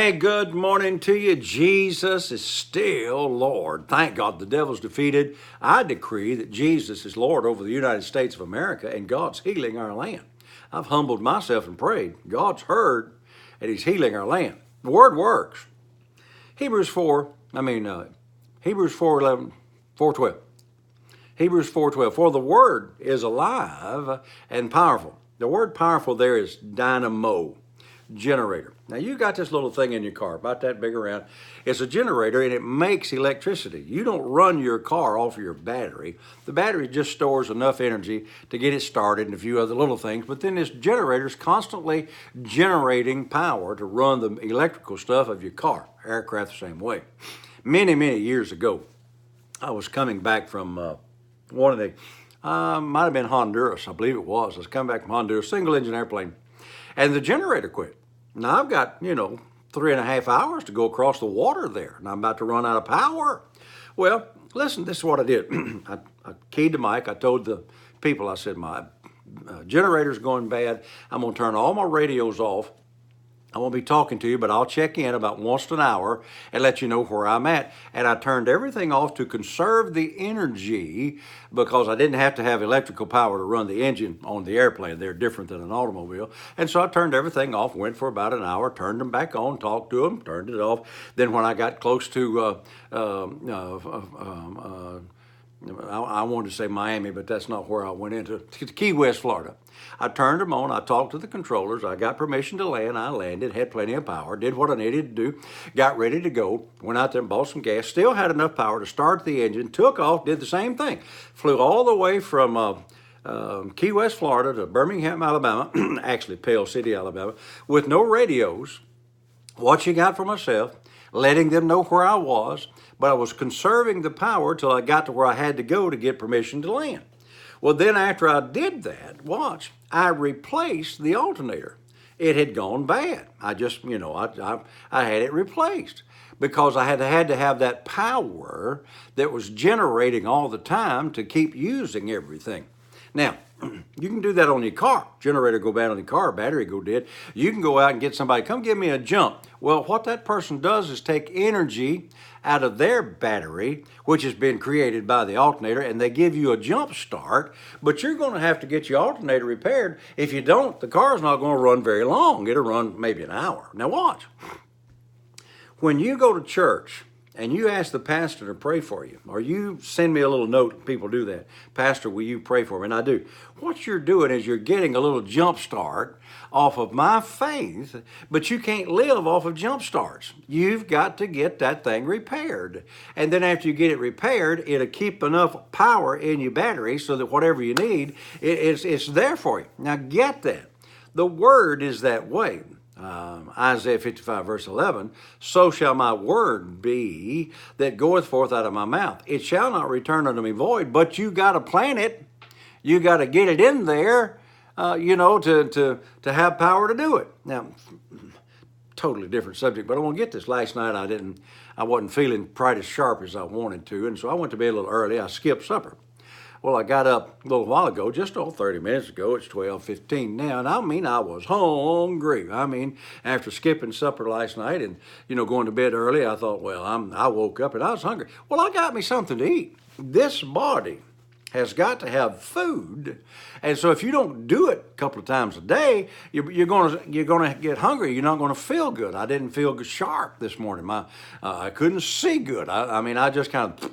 Hey, good morning to you. Jesus is still Lord. Thank God the devil's defeated. I decree that Jesus is Lord over the United States of America and God's healing our land. I've humbled myself and prayed. God's heard and He's healing our land. The Word works. Hebrews 4, Hebrews 4:11, 4:12. Hebrews 4:12. For the Word is alive and powerful. The word powerful there is dynamo. Generator. Now you got this little thing in your car, about that big around. It's a generator and it makes electricity. You don't run your car off of your battery. The battery just stores enough energy to get it started and a few other little things, but then this generator is constantly generating power to run the electrical stuff of your car. Aircraft the same way. Many, many years ago, I was coming back from one of the, might have been Honduras, I believe it was. I was coming back from Honduras, single engine airplane. And the generator quit. Now I've got, 3.5 hours to go across the water there, and I'm about to run out of power. Well, listen, this is what I did. I keyed the mic. I told the people, I said, my generator's going bad. I'm going to turn all my radios off. I won't be talking to you, but I'll check in about once an hour and let you know where I'm at. And I turned everything off to conserve the energy because I didn't have to have electrical power to run the engine on the airplane. They're different than an automobile. And so I turned everything off, went for about an hour, turned them back on, talked to them, turned it off. Then when I got close to I wanted to say Miami, but that's not where I went into. Key West, Florida. I turned them on. I talked to the controllers. I got permission to land. I landed, had plenty of power, did what I needed to do, got ready to go, went out there and bought some gas, still had enough power to start the engine, took off, did the same thing. Flew all the way from Key West, Florida to Birmingham, Alabama, actually Pale City, Alabama, with no radios, watching out for myself, letting them know where I was, but I was conserving the power till I got to where I had to go to get permission to land. Well, then after I did that, watch, I replaced the alternator. It had gone bad. I just, I had it replaced because I had to have that power that was generating all the time to keep using everything. Now, you can do that on your car. Generator go bad on your car, battery go dead. You can go out and get somebody, come give me a jump. Well, what that person does is take energy out of their battery, which has been created by the alternator, and they give you a jump start, but you're going to have to get your alternator repaired. If you don't, the car's not going to run very long. It'll run maybe an hour. Now watch. When you go to church, and you ask the pastor to pray for you, or you send me a little note, people do that, Pastor, will you pray for me? And I do. What you're doing is you're getting a little jump start off of my faith, but you can't live off of jump starts. You've got to get that thing repaired. And then after you get it repaired, it'll keep enough power in your battery so that whatever you need, it's there for you. Now get that. The Word is that way. Isaiah 55 verse 11, so shall my word be that goeth forth out of my mouth. It shall not return unto me void, but you got to plant it. You got to get it in there, to have power to do it. Now, totally different subject, but I want to get this. Last night I wasn't feeling quite as sharp as I wanted to, and so I went to bed a little early. I skipped supper. Well, I got up a little while ago, just 30 minutes ago. It's 12:15 now, and I was hungry. After skipping supper last night and, going to bed early, I thought, well, I woke up and I was hungry. Well, I got me something to eat. This body has got to have food, and so if you don't do it a couple of times a day, you're gonna get hungry. You're not gonna feel good. I didn't feel sharp this morning. I couldn't see good. I just kind of.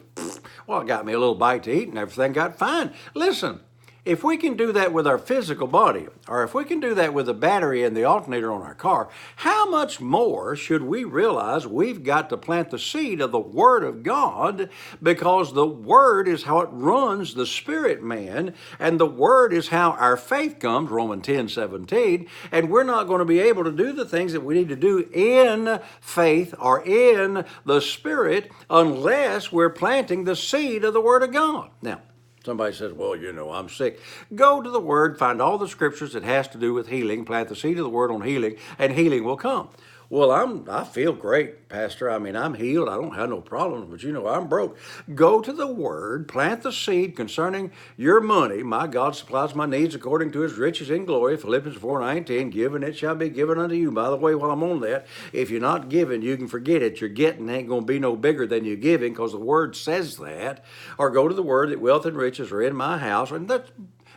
Well, it got me a little bite to eat and everything got fine. Listen, if we can do that with our physical body, or if we can do that with the battery and the alternator on our car, how much more should we realize we've got to plant the seed of the Word of God, because the Word is how it runs the spirit man, and the Word is how our faith comes, Romans 10:17, and we're not going to be able to do the things that we need to do in faith or in the Spirit unless we're planting the seed of the Word of God. Now, somebody says, well, I'm sick. Go to the Word, find all the scriptures that has to do with healing, plant the seed of the Word on healing, and healing will come. Well, I feel great, Pastor. I mean, I'm healed. I don't have no problems, but I'm broke. Go to the Word, plant the seed concerning your money. My God supplies my needs according to his riches in glory. Philippians 4:19, given it shall be given unto you. By the way, while I'm on that, if you're not giving, you can forget it. Your getting ain't going to be no bigger than your giving because the Word says that. Or go to the Word that wealth and riches are in my house. And that's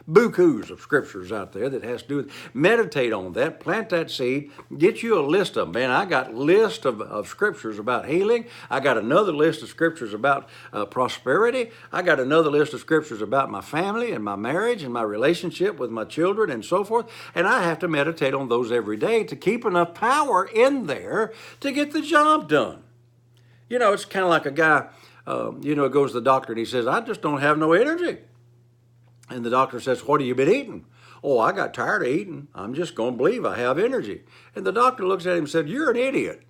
bukus of scriptures out there that has to do with. Meditate on that, plant that seed, get you a list of them. Man, I got list of scriptures about healing. I got another list of scriptures about prosperity. I got another list of scriptures about my family and my marriage and my relationship with my children and so forth. And I have to meditate on those every day to keep enough power in there to get the job done. It's kind of like a guy, goes to the doctor and he says, I just don't have no energy. And the doctor says, what have you been eating? Oh, I got tired of eating. I'm just going to believe I have energy. And the doctor looks at him and said, you're an idiot.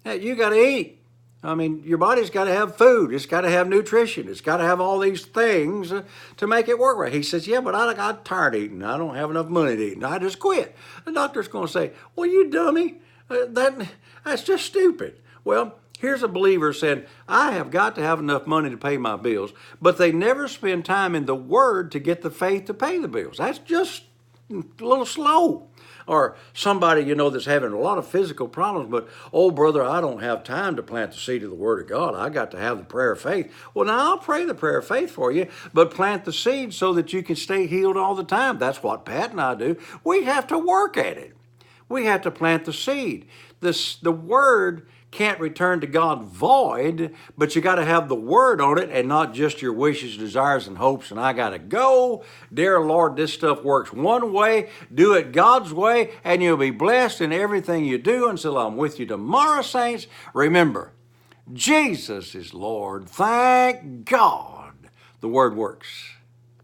Hey, you got to eat. I mean, your body's got to have food. It's got to have nutrition. It's got to have all these things to make it work right. He says, yeah, but I got tired of eating. I don't have enough money to eat. And I just quit. The doctor's going to say, well, you dummy. That's just stupid. Well, here's a believer saying, I have got to have enough money to pay my bills, but they never spend time in the Word to get the faith to pay the bills. That's just a little slow. Or somebody, that's having a lot of physical problems, but, oh, brother, I don't have time to plant the seed of the Word of God. I got to have the prayer of faith. Well, now I'll pray the prayer of faith for you, but plant the seed so that you can stay healed all the time. That's what Pat and I do. We have to work at it. We have to plant the seed. The Word can't return to God void, but you got to have the Word on it and not just your wishes, desires, and hopes. And I got to go. Dear Lord, this stuff works one way. Do it God's way, and you'll be blessed in everything you do until I'm with you tomorrow, saints. Remember, Jesus is Lord. Thank God the Word works.